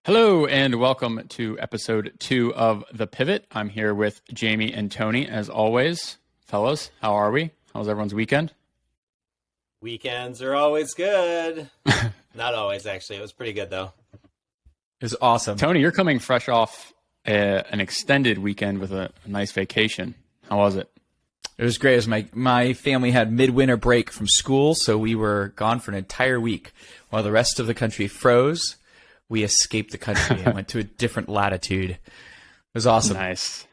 Hello and welcome to episode 2 of The Pivot. I'm here with Jamie and Tony as always. Fellows, how are we? How was everyone's weekend? Weekends are always good. Not always, actually. It was pretty good, though. It was awesome. Tony, you're coming fresh off an extended weekend with a nice vacation. How was it? It was great. It was my family had midwinter break from school, so we were gone for an entire week. While the rest of the country froze, we escaped the country and went to a different latitude. It was awesome. Nice.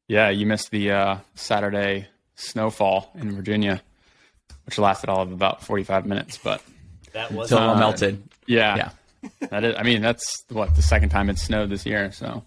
Yeah, you missed the Saturday snowfall in Virginia, which lasted all of about 45 minutes, but that was until it melted. Yeah. That is. I mean, that's the second time it snowed this year. So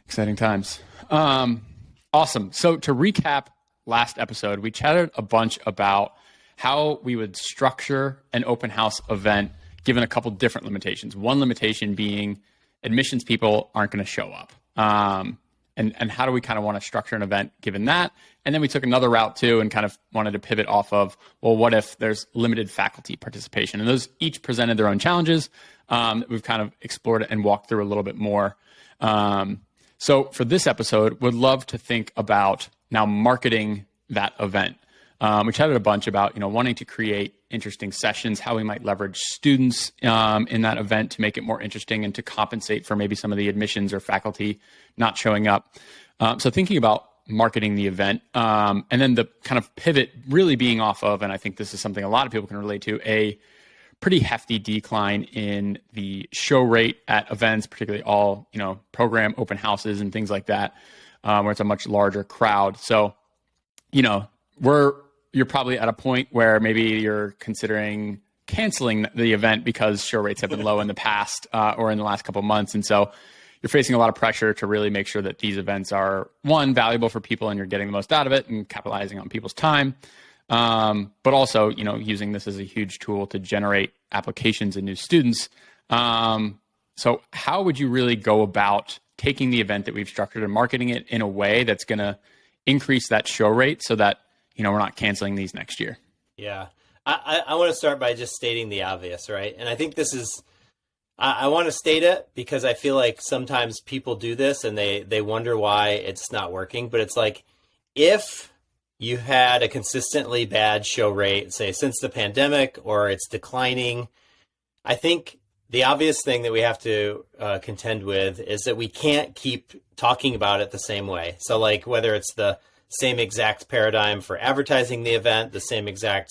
exciting times. Awesome. So to recap last episode, we chatted a bunch about how we would structure an open house event given a couple different limitations. One limitation being admissions people aren't going to show up. And how do we kind of want to structure an event given that? And then we took another route too and kind of wanted to pivot off of, well, what if there's limited faculty participation? And those each presented their own challenges that we've kind of explored and walked through a little bit more. So for this episode, would love to think about now marketing that event. We chatted a bunch about, wanting to create interesting sessions, how we might leverage students in that event to make it more interesting and to compensate for maybe some of the admissions or faculty not showing up. So thinking about marketing the event and then the kind of pivot really being off of, and I think this is something a lot of people can relate to, a pretty hefty decline in the show rate at events, particularly all, program open houses and things like that, where it's a much larger crowd. So, you're probably at a point where maybe you're considering canceling the event because show rates have been low in the past or in the last couple of months. And so you're facing a lot of pressure to really make sure that these events are, one, valuable for people and you're getting the most out of it and capitalizing on people's time. But also, using this as a huge tool to generate applications and new students. So how would you really go about taking the event that we've structured and marketing it in a way that's going to increase that show rate so that we're not canceling these next year? Yeah. I want to start by just stating the obvious, right? And I think this is, I want to state it because I feel like sometimes people do this and they wonder why it's not working. But it's like, if you had a consistently bad show rate, say since the pandemic, or it's declining, I think the obvious thing that we have to contend with is that we can't keep talking about it the same way. So like whether it's the same exact paradigm for advertising the event, the same exact,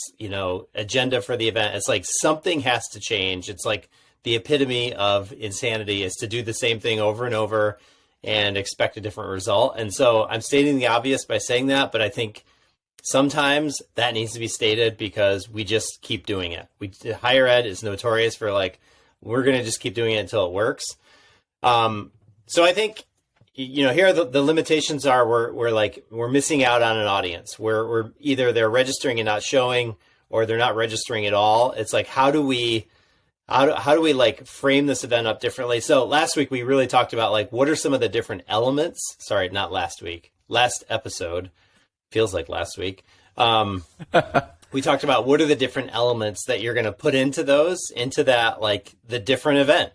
agenda for the event. It's like something has to change. It's like the epitome of insanity is to do the same thing over and over and expect a different result. And so I'm stating the obvious by saying that, but I think sometimes that needs to be stated because we just keep doing it. Higher ed is notorious for we're going to just keep doing it until it works. So I think, here the limitations are we're missing out on an audience. We're either they're registering and not showing, or they're not registering at all. It's like, how do we frame this event up differently? So last week we really talked about what are some of the different elements. Sorry, not last week. Last episode feels like last week. We talked about what are the different elements that you're going to put into that the different event.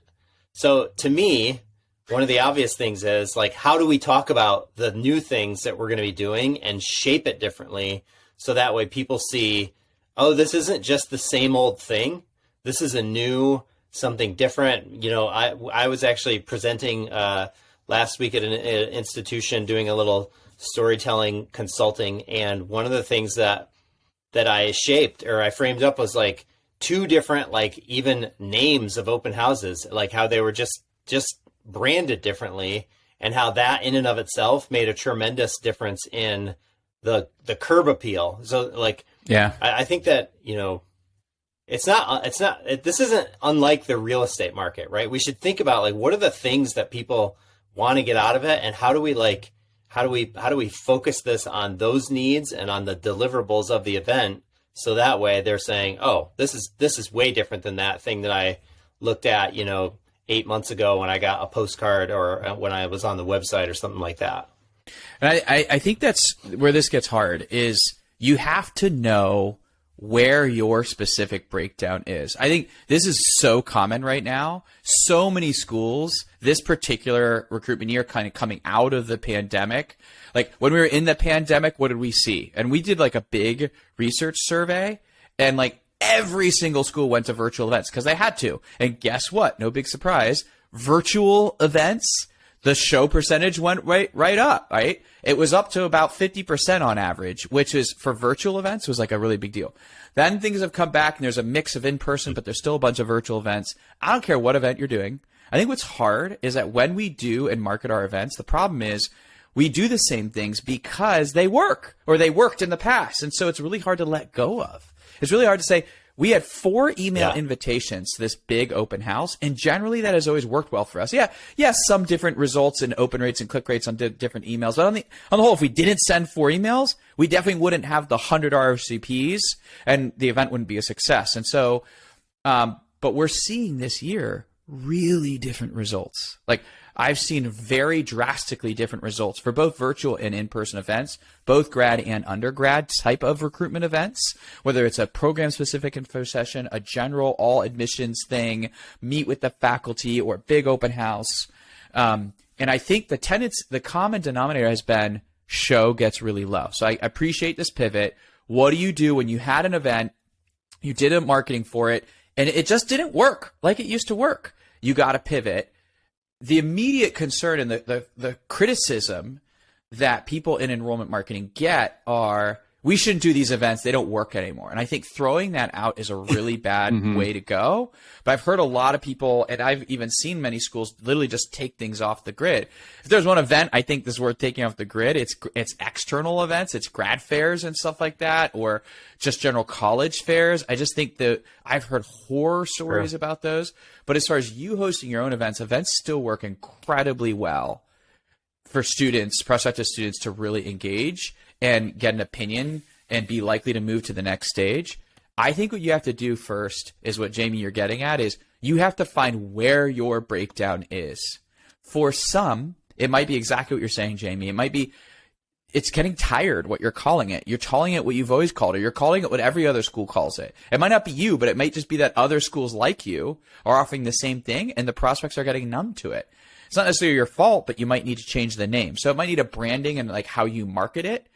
So to me, one of the obvious things is how do we talk about the new things that we're going to be doing and shape it differently so that way people see, oh, this isn't just the same old thing. This is a new something different. I was actually presenting last week at an institution doing a little storytelling consulting, and one of the things that I shaped or I framed up was two different even names of open houses, how they were just branded differently, and how that in and of itself made a tremendous difference in the curb appeal. So I think that, this isn't unlike the real estate market, right? We should think about what are the things that people want to get out of it, and how do we focus this on those needs and on the deliverables of the event, so that way they're saying, oh, this is way different than that thing that I looked at, 8 months ago when I got a postcard or when I was on the website or something like that. And I think that's where this gets hard, is you have to know where your specific breakdown is. I think this is so common right now. So many schools, this particular recruitment year kind of coming out of the pandemic. Like when we were in the pandemic, what did we see? And we did like a big research survey, and like every single school went to virtual events because they had to. And guess what? No big surprise. Virtual events, the show percentage went right up, right? It was up to about 50% on average, which is for virtual events was like a really big deal. Then things have come back and there's a mix of in-person, but there's still a bunch of virtual events. I don't care what event you're doing. I think what's hard is that when we do and market our events, the problem is we do the same things because they work or they worked in the past. And so it's really hard to let go of. It's really hard to say, we had 4 email invitations to this big open house, and generally that has always worked well for us. Yes, some different results in open rates and click rates on different emails, but on the whole, if we didn't send 4 emails, we definitely wouldn't have the 100 RSVPs, and the event wouldn't be a success. And so, but we're seeing this year really different results. Like I've seen very drastically different results for both virtual and in-person events, both grad and undergrad type of recruitment events, whether it's a program-specific info session, a general all admissions thing, meet with the faculty, or big open house. And I think the common denominator has been show gets really low. So I appreciate this pivot. What do you do when you had an event, you did a marketing for it, and it just didn't work like it used to work? You got to pivot. The immediate concern and the criticism that people in enrollment marketing get are, we shouldn't do these events, they don't work anymore. And I think throwing that out is a really bad way to go. But I've heard a lot of people, and I've even seen many schools literally just take things off the grid. If there's one event I think is worth taking off the grid, it's external events, it's grad fairs and stuff like that, or just general college fairs. I just think that I've heard horror stories about those. But as far as you hosting your own events still work incredibly well for students, prospective students, to really engage and get an opinion and be likely to move to the next stage. I think what you have to do first is what, Jamie, you're getting at, is you have to find where your breakdown is. For some, it might be exactly what you're saying, Jamie. It might be, it's getting tired what you're calling it. You're calling it what you've always called it. You're calling it what every other school calls it. It might not be you, but it might just be that other schools like you are offering the same thing and the prospects are getting numb to it. It's not necessarily your fault, but you might need to change the name. So it might need a branding and like how you market it.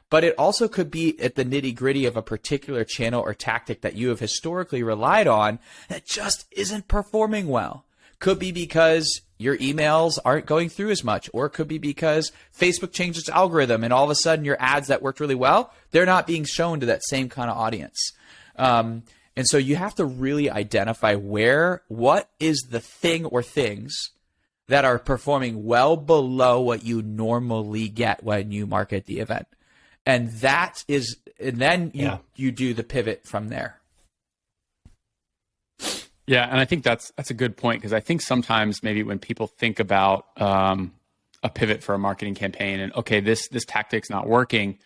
But it also could be at the nitty-gritty of a particular channel or tactic that you have historically relied on that just isn't performing well. Could be because your emails aren't going through as much, or it could be because Facebook changed its algorithm and all of a sudden your ads that worked really well, they're not being shown to that same kind of audience. And so you have to really identify what is the thing or things that are performing well below what you normally get when you market the event. And then you do the pivot from there. Yeah, and I think that's a good point, because I think sometimes maybe when people think about a pivot for a marketing campaign and, okay, this tactic's not working,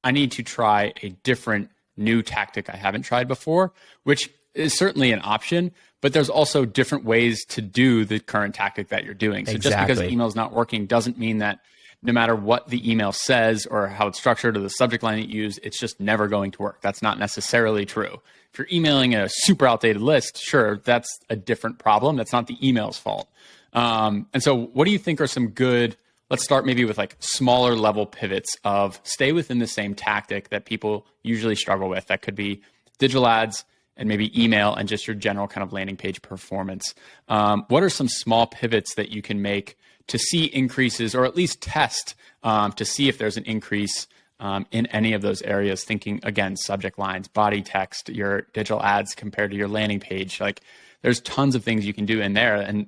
I need to try a different new tactic I haven't tried before, which is certainly an option, but there's also different ways to do the current tactic that you're doing. So just because email's not working doesn't mean that no matter what the email says or how it's structured or the subject line you use, it's just never going to work. That's not necessarily true. If you're emailing a super outdated list, sure, that's a different problem. That's not the email's fault. And so what do you think are some good, let's start maybe with like smaller level pivots of stay within the same tactic that people usually struggle with. That could be digital ads and maybe email and just your general kind of landing page performance. What are some small pivots that you can make to see increases, or at least test to see if there's an increase in any of those areas? Thinking, again, subject lines, body text, your digital ads compared to your landing page. Like there's tons of things you can do in there and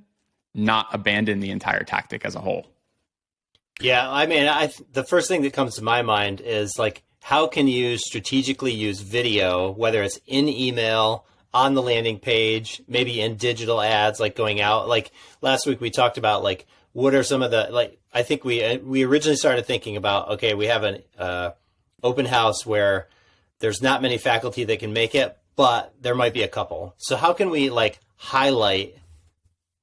not abandon the entire tactic as a whole. Yeah, I mean, the first thing that comes to my mind is like, how can you strategically use video, whether it's in email, on the landing page, maybe in digital ads, like going out. Like last week we talked about like, what are some of the, like, I think we originally started thinking about, okay, we have an open house where there's not many faculty that can make it, but there might be a couple. So how can we like highlight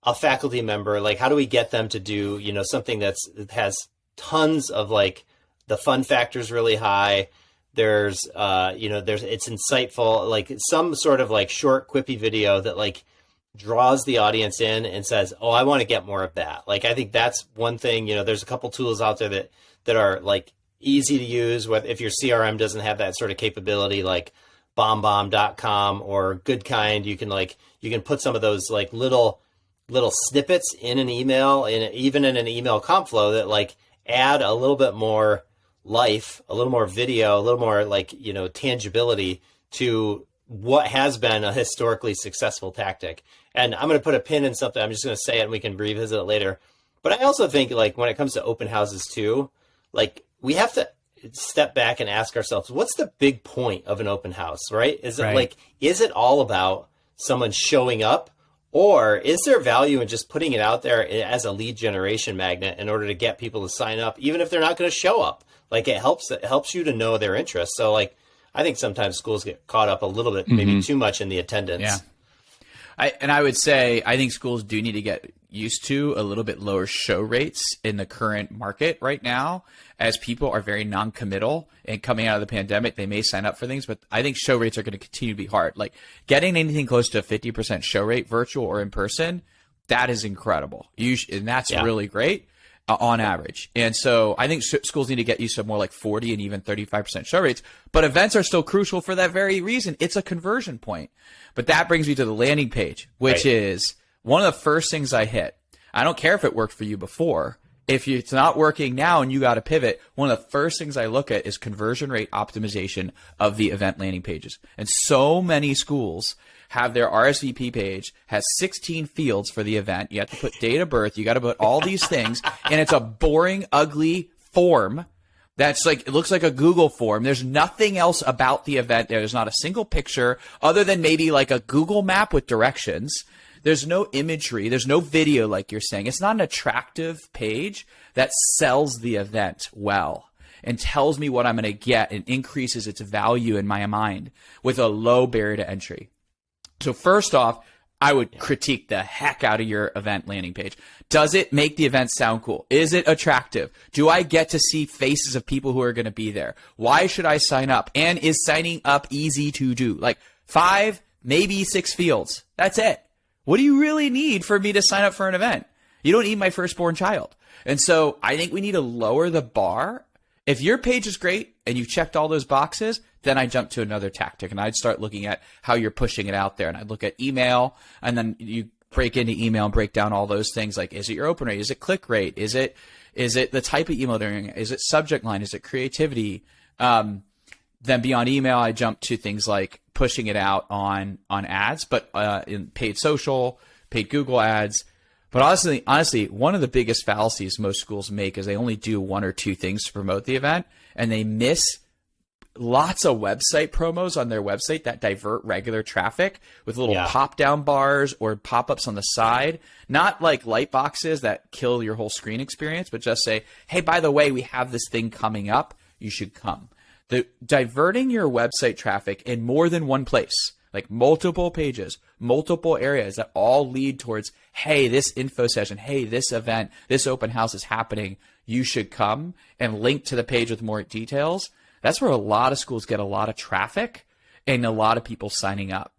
a faculty member? Like, how do we get them to do, something that has tons of like the fun factor is really high. There's, it's insightful, like some sort of like short quippy video that like draws the audience in and says, oh, I want to get more of that. Like, I think that's one thing, there's a couple tools out there that are like easy to use. If your CRM doesn't have that sort of capability, like BombBomb.com or GoodKind, you can put some of those like little snippets in an email, and even in an email comp flow that like add a little bit more life, a little more video, a little more like, tangibility to what has been a historically successful tactic. And I'm going to put a pin in something. I'm just going to say it and we can revisit it later. But I also think like when it comes to open houses too, like we have to step back and ask ourselves, what's the big point of an open house, right? Is it all about someone showing up, or is there value in just putting it out there as a lead generation magnet in order to get people to sign up, even if they're not going to show up? Like it helps you to know their interests. So like, I think sometimes schools get caught up a little bit, maybe too much in the attendance. Yeah. I would say I think schools do need to get used to a little bit lower show rates in the current market right now, as people are very non-committal, and coming out of the pandemic, they may sign up for things, but I think show rates are going to continue to be hard. Like getting anything close to a 50% show rate, virtual or in person, that is incredible. And that's really great. On average. And so I think schools need to get used to more like 40 and even 35% show rates, but events are still crucial for that very reason. It's a conversion point. But that brings me to the landing page, which is one of the first things I hit. I don't care if it worked for you before. If it's not working now and you got to pivot, one of the first things I look at is conversion rate optimization of the event landing pages. And so many schools have their RSVP page, has 16 fields for the event. You have to put date of birth. You got to put all these things. And it's a boring, ugly form that's like, it looks like a Google form. There's nothing else about the event. There's not a single picture other than maybe like a Google map with directions. There's no imagery. There's no video like you're saying. It's not an attractive page that sells the event well and tells me what I'm going to get and increases its value in my mind with a low barrier to entry. So first off, I would critique the heck out of your event landing page. Does it make the event sound cool? Is it attractive? Do I get to see faces of people who are going to be there? Why should I sign up? And is signing up easy to do? Like 5, maybe 6 fields. That's it. What do you really need for me to sign up for an event? You don't need my firstborn child. And so I think we need to lower the bar. If your page is great and you've checked all those boxes, then I jump to another tactic and I'd start looking at how you're pushing it out there. And I'd look at email, and then you break into email and break down all those things. Like, is it your open rate? Is it click rate? Is it the type of email they're doing? Is it subject line? Is it creativity? Then beyond email, I jump to things like pushing it out on ads, but in paid social, paid Google ads. But honestly, one of the biggest fallacies most schools make is they only do 1 or 2 things to promote the event, and they miss lots of website promos on their website that divert regular traffic with little pop-down bars or pop-ups on the side. Not like light boxes that kill your whole screen experience, but just say, hey, by the way, we have this thing coming up. You should come. Diverting your website traffic in more than one place, like multiple pages, multiple areas that all lead towards, hey, this info session, hey, this event, this open house is happening, you should come, and link to the page with more details. That's where a lot of schools get a lot of traffic and a lot of people signing up.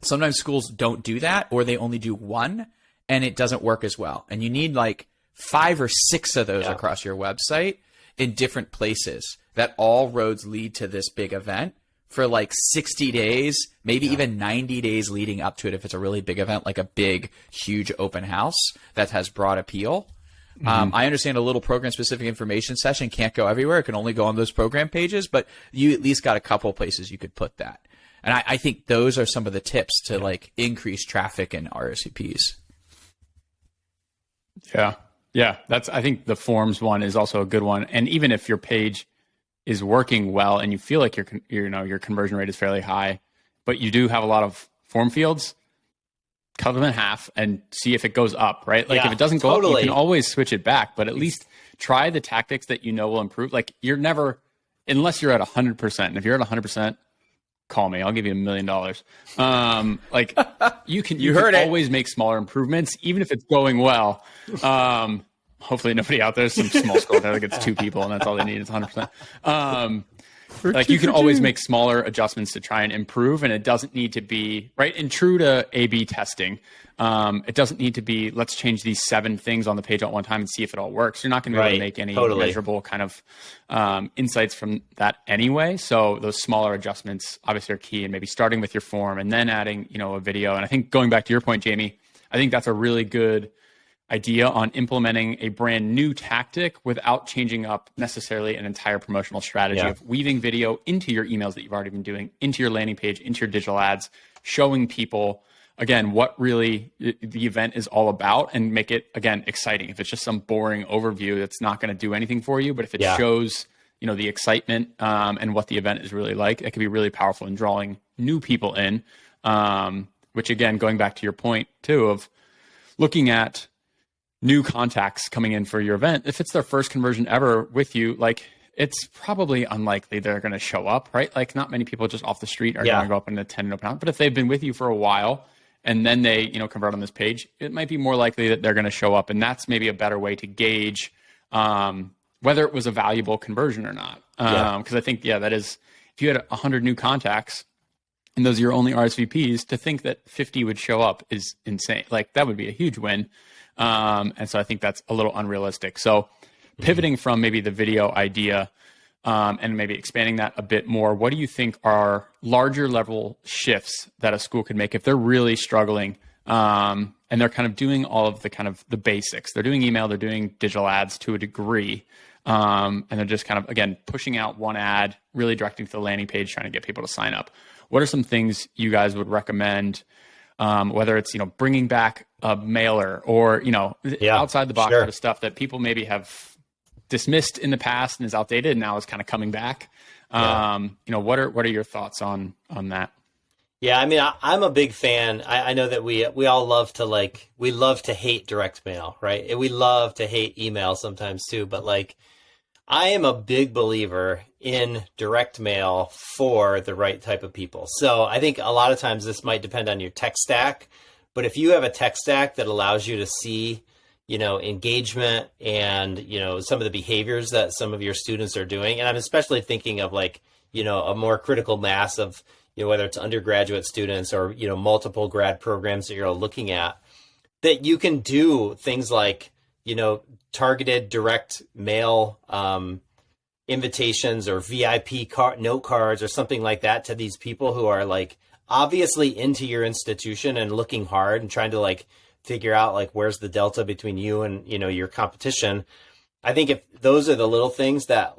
Sometimes schools don't do that, or they only do 1 and it doesn't work as well. And you need like 5 or 6 of those across your website in different places that all roads lead to this big event for like 60 days, maybe even 90 days leading up to it if it's a really big event, like a big, huge open house that has broad appeal. I understand a little program-specific information session can't go everywhere. It can only go on those program pages, but you at least got a couple places you could put that. And I think those are some of the tips to like increase traffic and RSVPs. Yeah. I think the forms one is also a good one. And even if your page is working well and you feel like your conversion rate is fairly high, but you do have a lot of form fields, cut them in half and see if it goes up, right? Like if it doesn't go up, you can always switch it back, but at least try the tactics that you know will improve. Like you're never, unless you're at 100%. And if you're at 100%, call me. I'll give you $1 million. Like you can always make smaller improvements, even if it's going well. Hopefully nobody out there, some small school that gets 2 people and that's all they need is 100%. Like you can always make smaller adjustments to try and improve, and it doesn't need to be right. And true to A/B testing, it doesn't need to be let's change these 7 things on the page at one time and see if it all works. You're not going to be able to make any measurable kind of insights from that anyway. So those smaller adjustments obviously are key, and maybe starting with your form and then adding a video. And I think going back to your point, Jamie, I think that's a really good idea on implementing a brand new tactic without changing up necessarily an entire promotional strategy of weaving video into your emails that you've already been doing, into your landing page, into your digital ads, showing people, again, what really the event is all about and make it, again, exciting. If it's just some boring overview, that's not going to do anything for you. But if it shows, the excitement and what the event is really like, it can be really powerful in drawing new people in, which, again, going back to your point, too, of looking at new contacts coming in for your event, if it's their first conversion ever with you, like it's probably unlikely they're going to show up, right? Like not many people just off the street are going to go up and attend an open house. But if they've been with you for a while and then they, convert on this page, it might be more likely that they're going to show up. And that's maybe a better way to gauge whether it was a valuable conversion or not. Because I think, that is, if you had 100 new contacts and those are your only RSVPs, to think that 50 would show up is insane. Like that would be a huge win. And so I think that's a little unrealistic. So pivoting from maybe the video idea and maybe expanding that a bit more, what do you think are larger level shifts that a school could make if they're really struggling and they're kind of doing all of the kind of the basics? They're doing email, they're doing digital ads to a degree, and they're just kind of, again, pushing out one ad, really directing to the landing page, trying to get people to sign up. What are some things you guys would recommend? Whether it's, bringing back a mailer or, outside the box sort of stuff that people maybe have dismissed in the past and is outdated and now is kind of coming back. What are your thoughts on that? Yeah. I mean, I'm a big fan. I know that we all love to we love to hate direct mail, right? And we love to hate email sometimes too, but I am a big believer in direct mail for the right type of people. So I think a lot of times this might depend on your tech stack, but if you have a tech stack that allows you to see, engagement and, some of the behaviors that some of your students are doing, and I'm especially thinking of a more critical mass of, whether it's undergraduate students or, multiple grad programs that you're looking at, that you can do things like, targeted direct mail invitations or VIP note cards or something like that to these people who are obviously into your institution and looking hard and trying to figure out where's the delta between you and your competition. I think if those are the little things that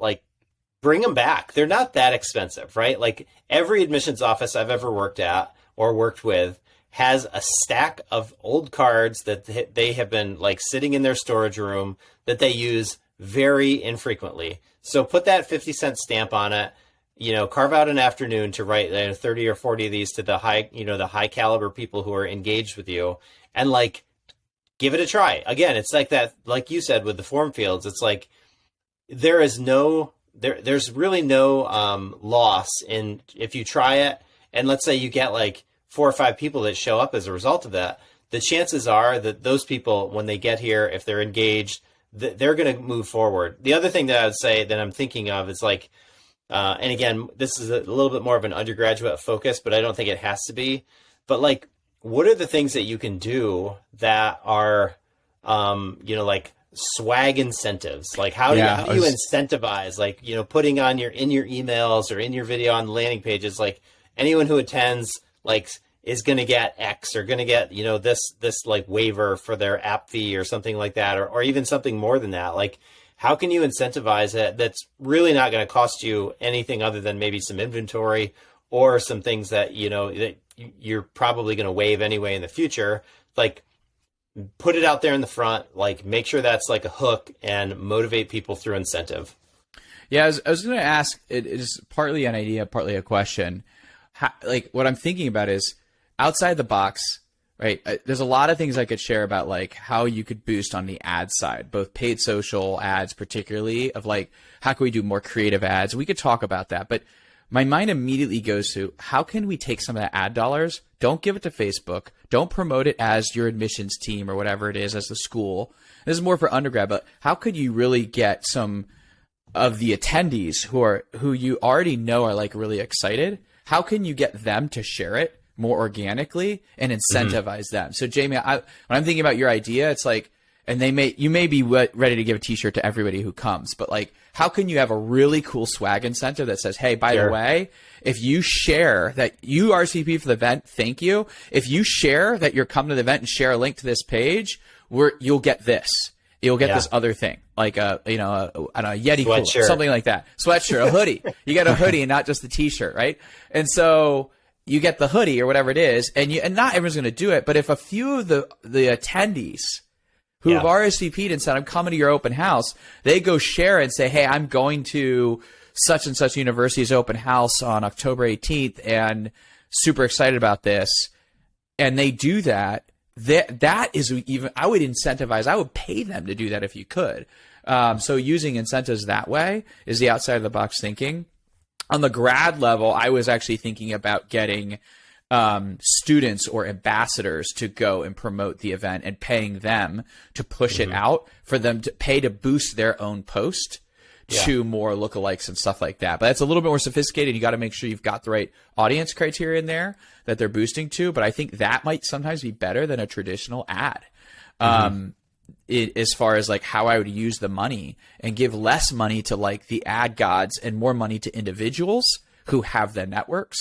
bring them back, they're not that expensive, right? Every admissions office I've ever worked at or worked with has a stack of old cards that they have been sitting in their storage room that they use very infrequently. So put that 50-cent stamp on it, carve out an afternoon to write 30 or 40 of these to the high caliber people who are engaged with you, and give it a try. Again, it's that, like you said, with the form fields, it's there's really no loss in if you try it. And let's say you get 4 or 5 people that show up as a result of that, the chances are that those people, when they get here, if they're engaged, they're going to move forward. The other thing that I would say that I'm thinking of is and again, this is a little bit more of an undergraduate focus, but I don't think it has to be. But what are the things that you can do that are, swag incentives? How do you incentivize, putting on in your emails or in your video on the landing pages, anyone who attends, is going to get X or going to get, this waiver for their app fee or something like that, or even something more than that. How can you incentivize it that's really not going to cost you anything other than maybe some inventory or some things that, that you're probably going to waive anyway in the future? Put it out there in the front, make sure that's a hook and motivate people through incentive. Yeah, I was going to ask, it is partly an idea, partly a question. What I'm thinking about is outside the box, right? There's a lot of things I could share about how you could boost on the ad side, both paid social ads, particularly of how can we do more creative ads? We could talk about that, but my mind immediately goes to how can we take some of that ad dollars? Don't give it to Facebook. Don't promote it as your admissions team or whatever it is as the school. This is more for undergrad, but how could you really get some the attendees who you already know are like really excited, how can you get them to share it more organically and incentivize them? So Jamie, when I'm thinking about your idea, it's like, and you may be ready to give a t-shirt to everybody who comes, but like, how can you have a really cool swag incentive that says, hey, by the way, if you share that you RSVP for the event, thank you. If you share that you're coming to the event and share a link to this page, you'll get this. You'll get this other thing, like a Yeti cooler, something like that. Sweatshirt, a hoodie. You get a hoodie and not just the t-shirt, right? And so you get the hoodie or whatever it is, and not everyone's going to do it, but if a few of the attendees who have RSVP'd and said, I'm coming to your open house, they go share and say, hey, I'm going to such and such university's open house on October 18th and super excited about this. And they do that. That is even, I would incentivize, I would pay them to do that if you could. So using incentives that way is the outside of the box thinking. On the grad level, I was actually thinking about getting students or ambassadors to go and promote the event and paying them to push it out, for them to pay to boost their own post to more lookalikes and stuff like that. But that's a little bit more sophisticated. You got to make sure you've got the right audience criteria in there that they're boosting to. But I think that might sometimes be better than a traditional ad. As far as like how I would use the money, and give less money to like the ad gods and more money to individuals who have the networks.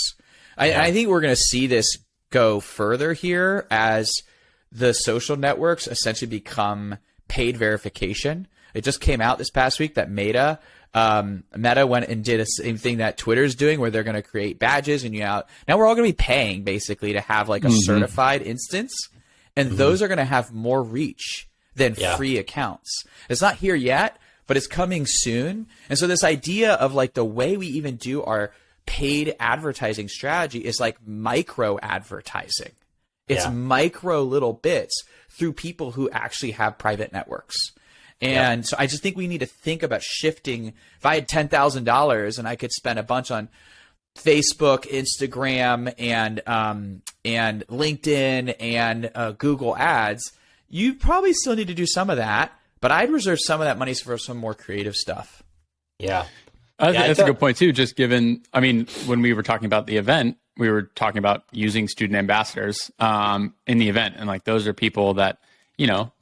I think we're going to see this go further here as the social networks essentially become paid verification. It just came out this past week that Meta went and did the same thing that Twitter's doing, where they're going to create badges, and now we're all going to be paying basically to have like a certified instance, and those are going to have more reach than free accounts. It's not here yet, but it's coming soon. And so this idea of like the way we even do our paid advertising strategy is like micro advertising. It's micro little bits through people who actually have private networks. And so I just think we need to think about shifting. If I had $10,000 and I could spend a bunch on Facebook, Instagram, and LinkedIn and Google ads, you probably still need to do some of that, but I'd reserve some of that money for some more creative stuff. Yeah. That's a good point too. Just given, I mean, when we were talking about the event, we were talking about using student ambassadors in the event. And like, those are people that,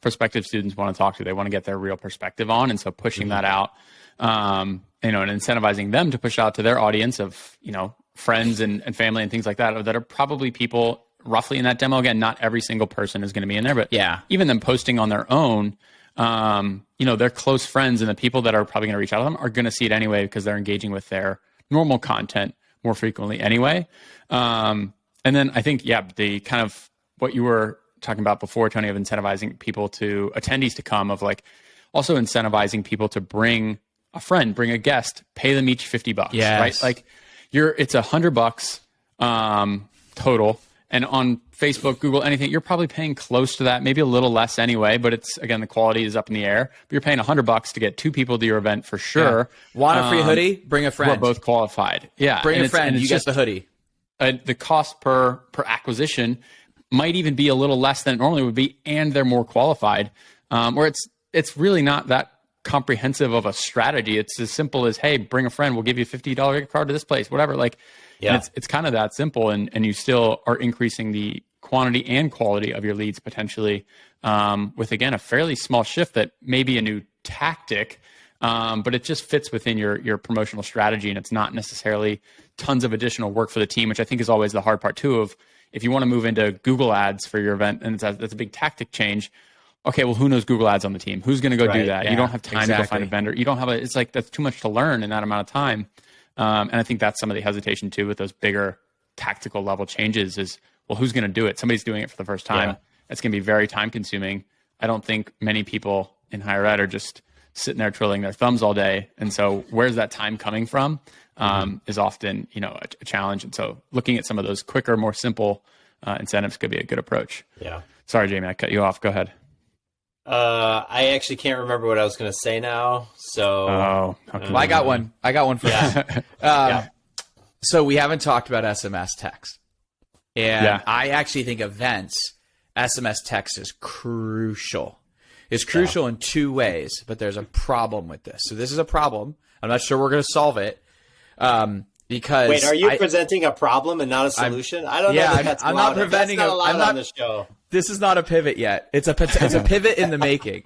prospective students want to talk to. They want to get their real perspective on. And so pushing that out, and incentivizing them to push out to their audience of, friends and family and things like that are probably people roughly in that demo. Again, not every single person is going to be in there, but even them posting on their own, their close friends and the people that are probably going to reach out to them are going to see it anyway, because they're engaging with their normal content more frequently anyway. And then I think, the kind of what you were talking about before, Tony, of incentivizing attendees to come, of like also incentivizing people to bring a friend, bring a guest, pay them each $50, right? Like it's $100 total. And on Facebook, Google, anything, you're probably paying close to that, maybe a little less anyway, but it's, again, the quality is up in the air. But you're paying $100 to get two people to your event for sure. Want a free hoodie? Bring a friend. We're both qualified. Bring a friend, you get the hoodie. The cost per acquisition might even be a little less than it normally would be, and they're more qualified. Or it's really not that comprehensive of a strategy. It's as simple as, hey, bring a friend, we'll give you a $50 gift card to this place, whatever. Like, it's kind of that simple, and you still are increasing the quantity and quality of your leads potentially, with, again, a fairly small shift that may be a new tactic, but it just fits within your promotional strategy, and it's not necessarily tons of additional work for the team, which I think is always the hard part too, of if you want to move into Google ads for your event, and that's a big tactic change. Okay, well, who knows Google ads on the team? Who's going to go do that? You don't have time to go find a vendor. You don't have it's like, that's too much to learn in that amount of time. And I think that's some of the hesitation too with those bigger tactical level changes is, well, who's going to do it? Somebody's doing it for the first time. It's going to be very time consuming. I don't think many people in higher ed are just sitting there twiddling their thumbs all day. And so where's that time coming from is often, a challenge. And so looking at some of those quicker, more simple incentives could be a good approach. Yeah. Sorry, Jamie, I cut you off. Go ahead. I actually can't remember what I was going to say now. So, okay. Well, I got one for you. So we haven't talked about SMS text, and I actually think events, SMS text is crucial. It's crucial in two ways, but there's a problem with this. So this is a problem I'm not sure we're going to solve it. Because wait, are you presenting a problem and not a solution? I don't know. I'm not preventing. That's not allowed on the show. This is not a pivot yet. It's a pivot in the making.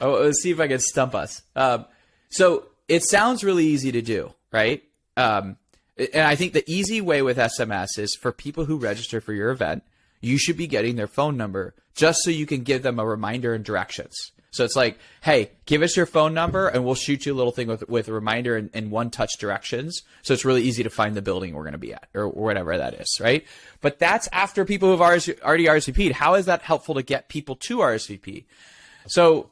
Oh, let's see if I can stump us. So it sounds really easy to do, right? And I think the easy way with SMS is for people who register for your event, you should be getting their phone number just so you can give them a reminder and directions. So it's like, hey, give us your phone number and we'll shoot you a little thing with a reminder and one-touch directions. So it's really easy to find the building we're going to be at or whatever that is, right? But that's after people who've already RSVP'd. How is that helpful to get people to RSVP? So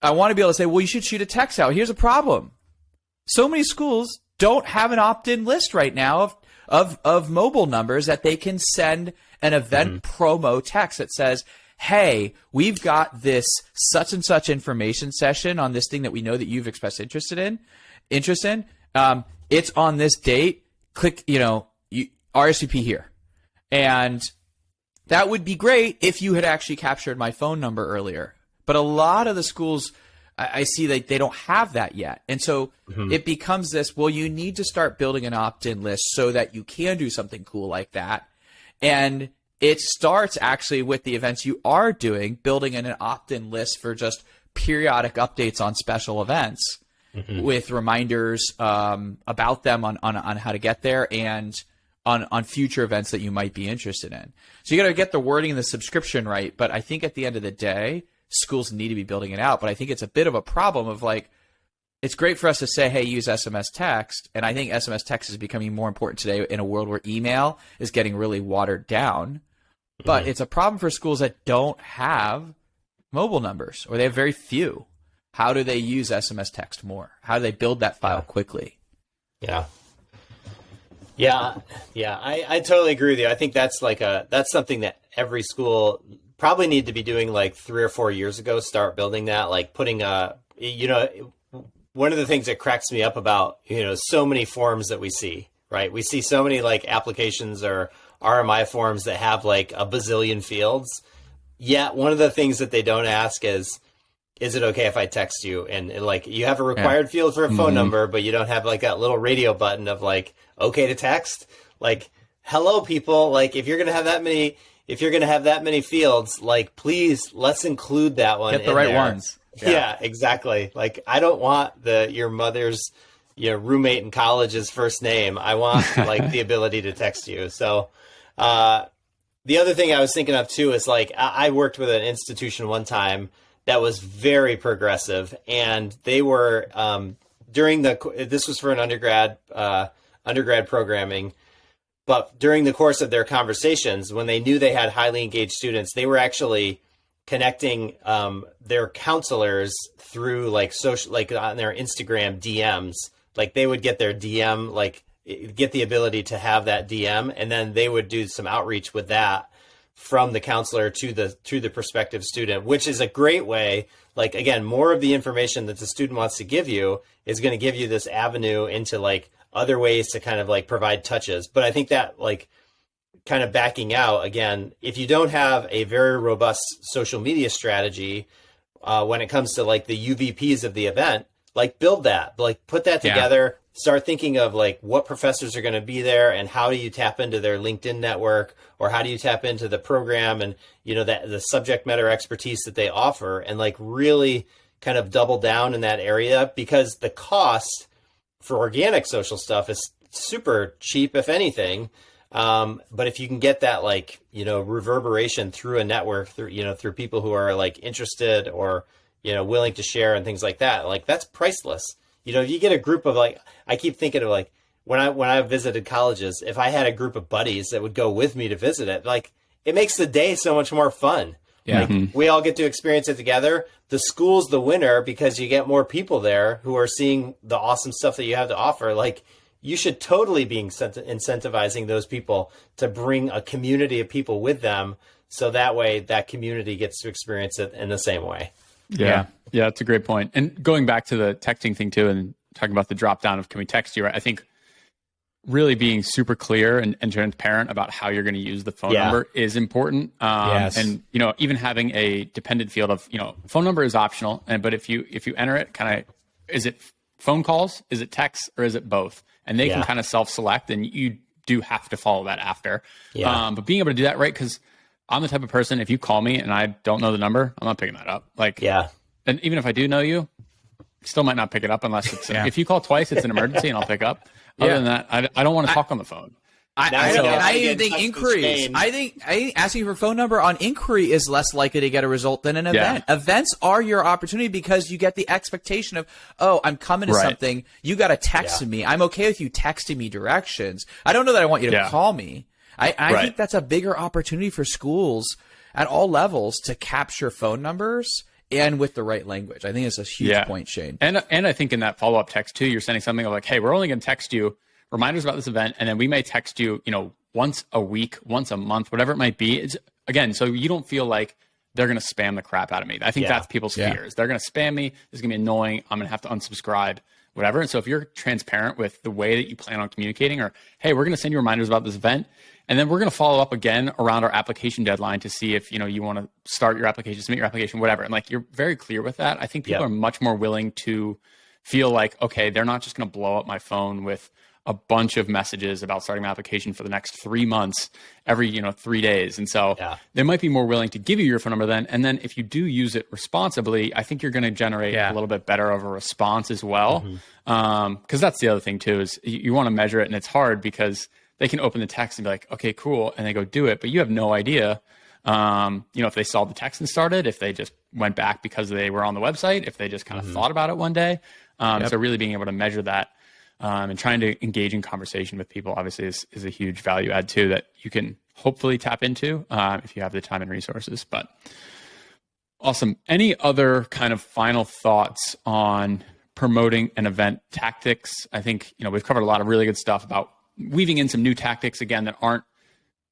I want to be able to say, well, you should shoot a text out. Here's a problem. So many schools don't have an opt-in list right now of mobile numbers that they can send an event promo text that says, hey, we've got this such and such information session on this thing that we know that you've expressed interest in. It's on this date. Click, RSVP here. And that would be great if you had actually captured my phone number earlier. But a lot of the schools, I see that they don't have that yet. And so it becomes this, well, you need to start building an opt-in list so that you can do something cool like that. And it starts actually with the events you are doing, building an opt-in list for just periodic updates on special events with reminders about them on how to get there and on future events that you might be interested in. So you got to get the wording and the subscription right. But I think at the end of the day, schools need to be building it out. But I think it's a bit of a problem of like, it's great for us to say, hey, use SMS text. And I think SMS text is becoming more important today in a world where email is getting really watered down. But it's a problem for schools that don't have mobile numbers or they have very few. How do they use SMS text more? How do they build that file quickly? Yeah. I totally agree with you. I think that's that's something that every school probably need to be doing like 3 or 4 years ago. Start building that, like putting one of the things that cracks me up about, so many forms that we see, right? We see so many like applications or RMI forms that have like a bazillion fields. Yet one of the things that they don't ask is it okay if I text you? And like you have a required field for a phone number, but you don't have like that little radio button of like, okay to text. Like, hello people, like if you're going to have that many fields, like please let's include that one. Get the right ones. Yeah, exactly. Like I don't want your mother's roommate in college's first name. I want like the ability to text you. So the other thing I was thinking of too is like I worked with an institution one time that was very progressive, and they were this was for an undergrad programming, but during the course of their conversations, when they knew they had highly engaged students, they were actually connecting their counselors through like social, like on their Instagram DMs. Like they would get their DM, like get the ability to have that DM, and then they would do some outreach with that from the counselor to the prospective student, which is a great way. Like, again, more of the information that the student wants to give you is going to give you this avenue into like other ways to kind of like provide touches. But I think that like kind of backing out again, if you don't have a very robust social media strategy when it comes to like the UVPs of the event, like build that, like put that together, start thinking of like what professors are going to be there and how do you tap into their LinkedIn network, or how do you tap into the program and, that the subject matter expertise that they offer, and like really kind of double down in that area, because the cost for organic social stuff is super cheap, if anything. But if you can get that, like, reverberation through a network, through people who are like interested or, willing to share and things like that, like that's priceless. If you get a group of like, I keep thinking of like when I visited colleges, if I had a group of buddies that would go with me to visit it, like it makes the day so much more fun. Yeah. Like, we all get to experience it together. The school's the winner because you get more people there who are seeing the awesome stuff that you have to offer. Like, you should totally be incentivizing those people to bring a community of people with them, so that way that community gets to experience it in the same way. Yeah, that's a great point. And going back to the texting thing too, and talking about the drop down of can we text you, right? I think really being super clear and transparent about how you're going to use the phone number is important. Yes. And, even having a dependent field of, phone number is optional. But if you enter it, kind of, is it phone calls? Is it text? Or is it both? And they can kind of self-select, and you do have to follow that after. But being able to do that, right? Because I'm the type of person, if you call me and I don't know the number, I'm not picking that up. Like, and even if I do know you, still might not pick it up unless it's, if you call twice, it's an emergency and I'll pick up. Other than that, I don't want to talk on the phone. I even think inquiries. I think asking for a phone number on inquiry is less likely to get a result than an event. Events are your opportunity because you get the expectation of, oh, I'm coming to something. You got to text me. I'm okay with you texting me directions. I don't know that I want you to call me. I think that's a bigger opportunity for schools at all levels to capture phone numbers and with the right language. I think it's a huge point, Shane. And I think in that follow-up text too, you're sending something like, hey, we're only going to text you reminders about this event, and then we may text you, once a week, once a month, whatever it might be. It's, again, so you don't feel like they're going to spam the crap out of me. I think that's people's fears. They're going to spam me. This is going to be annoying. I'm going to have to unsubscribe, whatever. And so if you're transparent with the way that you plan on communicating, or, hey, we're going to send you reminders about this event, and then we're going to follow up again around our application deadline to see if, you want to start your application, submit your application, whatever. And like, you're very clear with that. I think people are much more willing to feel like, okay, they're not just going to blow up my phone with a bunch of messages about starting my application for the next 3 months, every, 3 days. And so they might be more willing to give you your phone number then. And then if you do use it responsibly, I think you're going to generate a little bit better of a response as well. Cause that's the other thing too, is you want to measure it, and it's hard because they can open the text and be like, okay, cool. And they go do it, but you have no idea, if they saw the text and started, if they just went back because they were on the website, if they just kind of thought about it one day. So really being able to measure that, and trying to engage in conversation with people obviously is a huge value add too that you can hopefully tap into if you have the time and resources. But awesome. Any other kind of final thoughts on promoting an event tactics? I think, we've covered a lot of really good stuff about weaving in some new tactics, again, that aren't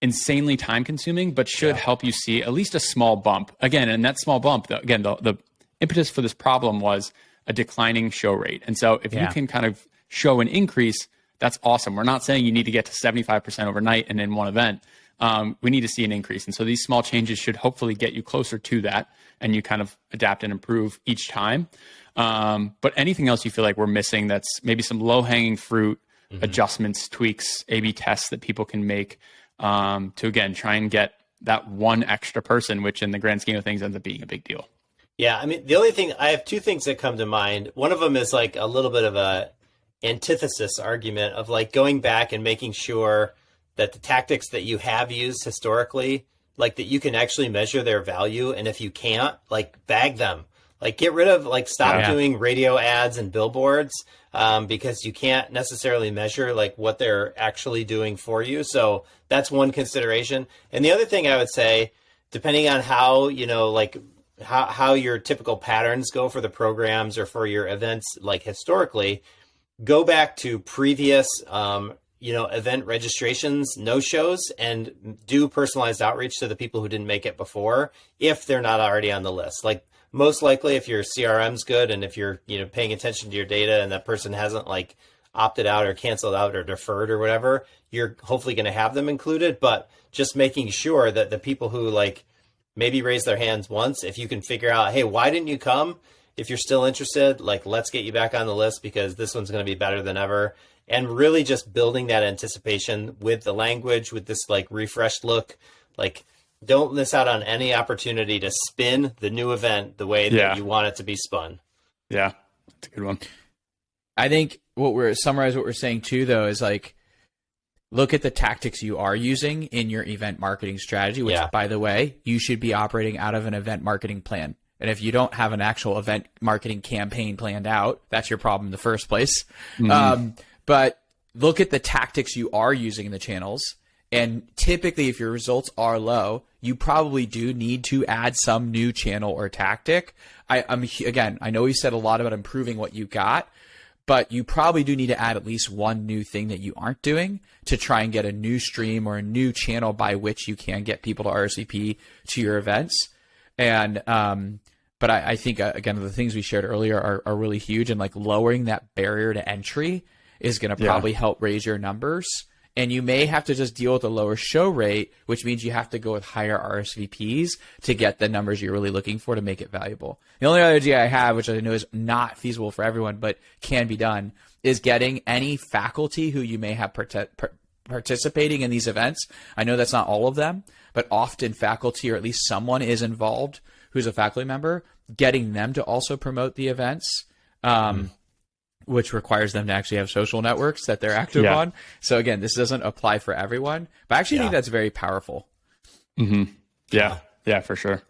insanely time consuming, but should help you see at least a small bump. Again, and that small bump, the impetus for this problem was a declining show rate. And so if you can kind of show an increase, that's awesome. We're not saying you need to get to 75% overnight and in one event. We need to see an increase. And so these small changes should hopefully get you closer to that, and you kind of adapt and improve each time. But anything else you feel like we're missing that's maybe some low-hanging fruit, adjustments, tweaks, A/B tests that people can make to, again, try and get that one extra person, which in the grand scheme of things ends up being a big deal. Yeah, I mean, the only thing, I have two things that come to mind. One of them is like a little bit of a antithesis argument of like going back and making sure that the tactics that you have used historically, like that you can actually measure their value. And if you can't, like bag them, like get rid of, like stop doing radio ads and billboards because you can't necessarily measure like what they're actually doing for you. So that's one consideration. And the other thing I would say, depending on how, how your typical patterns go for the programs or for your events, like historically, go back to previous, event registrations, no-shows, and do personalized outreach to the people who didn't make it before, if they're not already on the list. Like most likely, if your CRM's good and if you're, paying attention to your data and that person hasn't like opted out or canceled out or deferred or whatever, you're hopefully going to have them included. But just making sure that the people who like maybe raise their hands once, if you can figure out, hey, why didn't you come? If you're still interested, like, let's get you back on the list because this one's going to be better than ever. And really just building that anticipation with the language, with this like refreshed look. Like, don't miss out on any opportunity to spin the new event the way that you want it to be spun. Yeah, that's a good one. I think what we're saying too, though, is like, look at the tactics you are using in your event marketing strategy, which, by the way, you should be operating out of an event marketing plan. And if you don't have an actual event marketing campaign planned out, that's your problem in the first place. But look at the tactics you are using in the channels. And typically, if your results are low, you probably do need to add some new channel or tactic. I know we said a lot about improving what you got, but you probably do need to add at least one new thing that you aren't doing to try and get a new stream or a new channel by which you can get people to RSVP to your events. And but I think, again, the things we shared earlier are really huge, and like lowering that barrier to entry is going to probably help raise your numbers And you may have to just deal with a lower show rate, which means you have to go with higher RSVPs to get the numbers you're really looking for to make it valuable. The only other idea I have, which I know is not feasible for everyone, but can be done, is getting any faculty who you may have participating in these events. I know that's not all of them, but often faculty, or at least someone is involved who's a faculty member, getting them to also promote the events. Which requires them to actually have social networks that they're active on. So again, this doesn't apply for everyone, but I actually think that's very powerful. Yeah, for sure.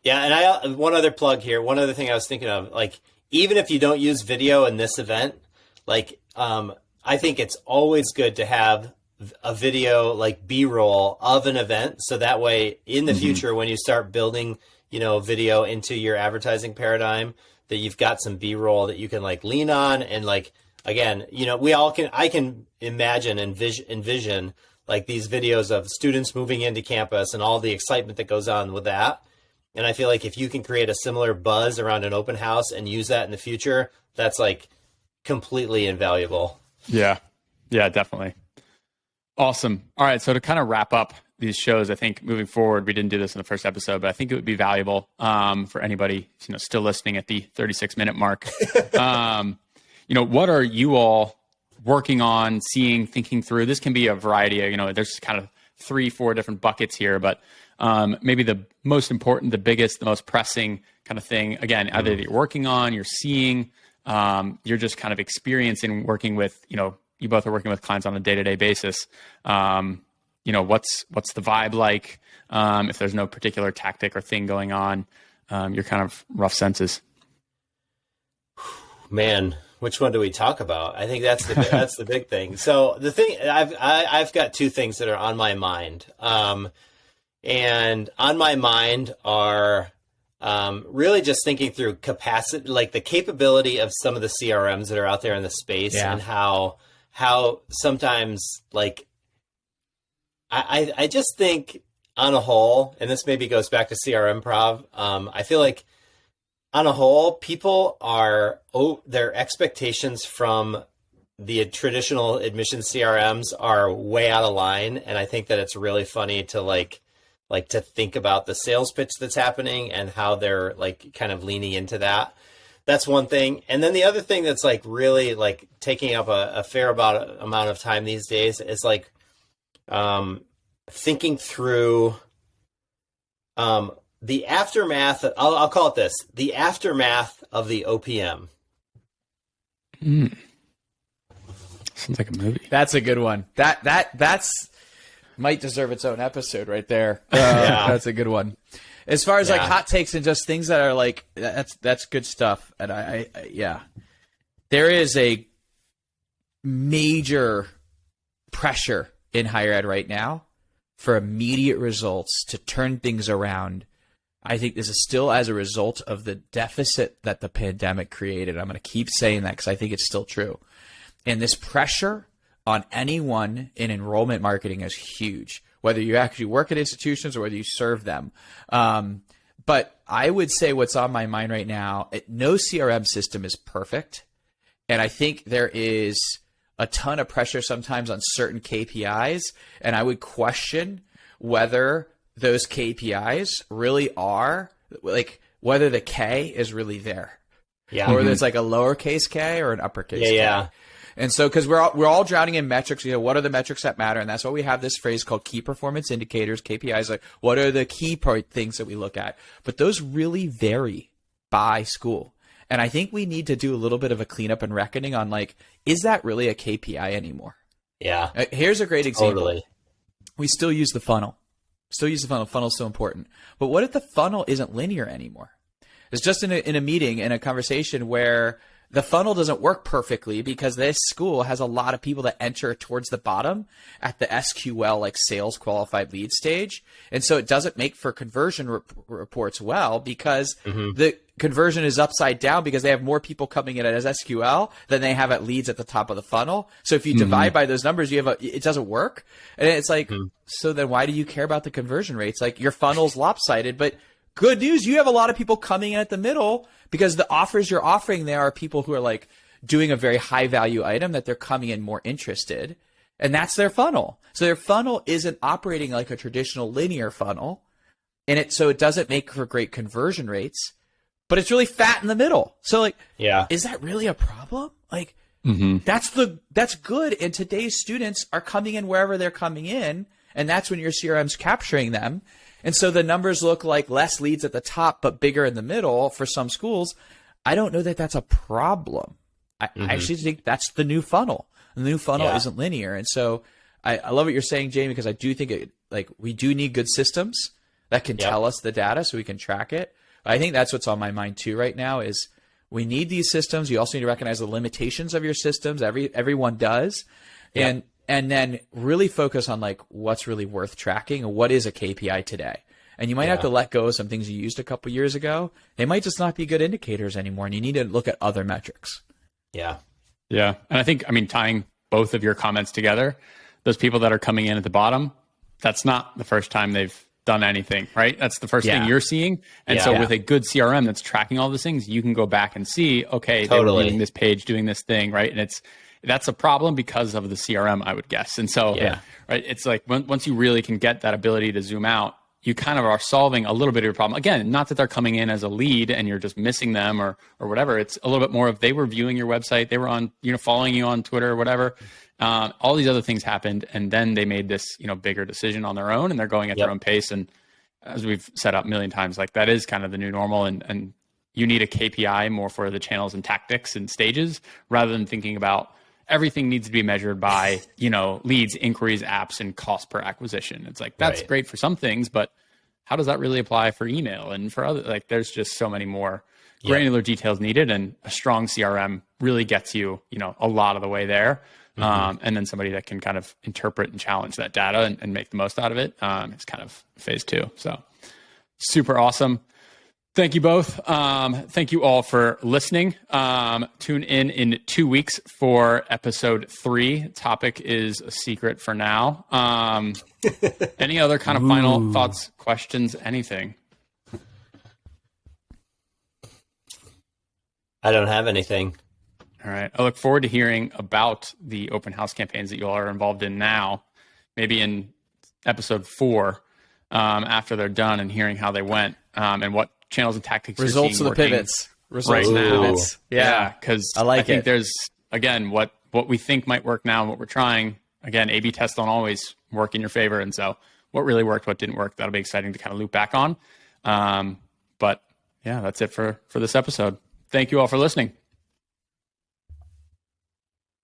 Yeah, and one other plug here. One other thing I was thinking of, like, even if you don't use video in this event, like, I think it's always good to have a video, like B-roll of an event. So that way in the future, when you start building, video into your advertising paradigm, that you've got some B-roll that you can like lean on. And like, again, I can imagine and envision like these videos of students moving into campus and all the excitement that goes on with that. And I feel like if you can create a similar buzz around an open house and use that in the future, that's like completely invaluable. Yeah, definitely. Awesome. All right. So to kind of wrap up these shows, I think moving forward, we didn't do this in the first episode, but I think it would be valuable for anybody still listening at the 36-minute mark. What are you all working on, seeing, thinking through? This can be a variety of, there's kind of 3-4 different buckets here, but maybe the most important, the biggest, the most pressing kind of thing, again, either that you're working on, you're seeing, you're just kind of experiencing working with, you both are working with clients on a day-to-day basis. What's the vibe like? If there's no particular tactic or thing going on, your kind of rough senses. Man, which one do we talk about? I think that's the big thing. So the thing I've got two things that are on my mind, and on my mind are really just thinking through capacity, like the capability of some of the CRMs that are out there in the space, and how sometimes like. I just think on a whole, and this maybe goes back to CRM Prov, I feel like on a whole, people their expectations from the traditional admission CRMs are way out of line. And I think that it's really funny to like to think about the sales pitch that's happening and how they're like kind of leaning into that. That's one thing. And then the other thing that's like really like taking up a fair amount of time these days is like, thinking through the aftermath. I'll call it this: the aftermath of the OPM. Sounds like a movie. That's a good one. That's might deserve its own episode right there. That's a good one. As far as like hot takes and just things that are like that's good stuff. And I there is a major pressure in higher ed right now for immediate results to turn things around. I think this is still as a result of the deficit that the pandemic created. I'm going to keep saying that because I think it's still true. And this pressure on anyone in enrollment marketing is huge, whether you actually work at institutions or whether you serve them. But I would say what's on my mind right now, no CRM system is perfect. And I think there is a ton of pressure sometimes on certain KPIs, and I would question whether those KPIs really are like whether the K is really there, or whether it's like a lowercase k or an uppercase K. And so, because we're all drowning in metrics, what are the metrics that matter? And that's why we have this phrase called key performance indicators, KPIs. Like, what are the key things that we look at? But those really vary by school. And I think we need to do a little bit of a cleanup and reckoning on like, is that really a KPI anymore? Yeah. Here's a great example. Totally. We still use the funnel. Funnel's so important. But what if the funnel isn't linear anymore? It's just in a meeting, in a conversation where the funnel doesn't work perfectly because this school has a lot of people that enter towards the bottom at the SQL, like sales qualified lead stage. And so it doesn't make for conversion reports well because the conversion is upside down because they have more people coming in as SQL than they have at leads at the top of the funnel. So if you divide by those numbers, it doesn't work. And it's like, so then why do you care about the conversion rates? Like your funnel's lopsided, but good news, you have a lot of people coming in at the middle because the offers you're offering there are people who are like doing a very high value item that they're coming in more interested. And that's their funnel. So their funnel isn't operating like a traditional linear funnel. And so it doesn't make for great conversion rates, but it's really fat in the middle. So like, is that really a problem? Like, that's good. And today's students are coming in wherever they're coming in. And that's when your CRM's capturing them. And so the numbers look like less leads at the top, but bigger in the middle for some schools. I don't know that that's a problem. I actually think that's the new funnel. The new funnel isn't linear. And so I love what you're saying, Jamie, because I do think we do need good systems that can tell us the data so we can track it. I think that's what's on my mind too right now is we need these systems. You also need to recognize the limitations of your systems. Everyone does. And then really focus on like what's really worth tracking and what is a KPI today. And you might have to let go of some things you used a couple years ago. They might just not be good indicators anymore. And you need to look at other metrics. Yeah. Yeah. And I think, tying both of your comments together, those people that are coming in at the bottom, that's not the first time they've done anything, right? That's the first thing you're seeing. And so with a good CRM that's tracking all these things, you can go back and see, okay, they were reading this page, doing this thing, right? And that's a problem because of the CRM, I would guess. And so, right, it's like once you really can get that ability to zoom out, you kind of are solving a little bit of your problem. Again, not that they're coming in as a lead and you're just missing them or whatever. It's a little bit more of they were viewing your website, they were on, following you on Twitter or whatever. All these other things happened, and then they made this, bigger decision on their own, and they're going at their own pace. And as we've set up a million times, like that is kind of the new normal. And you need a KPI more for the channels and tactics and stages rather than thinking about everything needs to be measured by, leads, inquiries, apps, and cost per acquisition. It's like, that's great for some things, but how does that really apply for email and for other, like, there's just so many more granular details needed, and a strong CRM really gets you, a lot of the way there. And then somebody that can kind of interpret and challenge that data and make the most out of it. It's kind of phase 2. So super awesome. Thank you both. Thank you all for listening. Tune in 2 weeks for episode 3. Topic is a secret for now. Any other kind of final thoughts, questions, anything? I don't have anything. All right. I look forward to hearing about the open house campaigns that you all are involved in now, maybe in episode 4, after they're done, and hearing how they went, and what channels and tactics results of the pivots right now. Yeah, because I think there's, again, what we think might work now and what we're trying. Again, A/B tests don't always work in your favor, and so what really worked, what didn't work, that'll be exciting to kind of loop back on. But yeah, that's it for this episode. Thank you all for listening.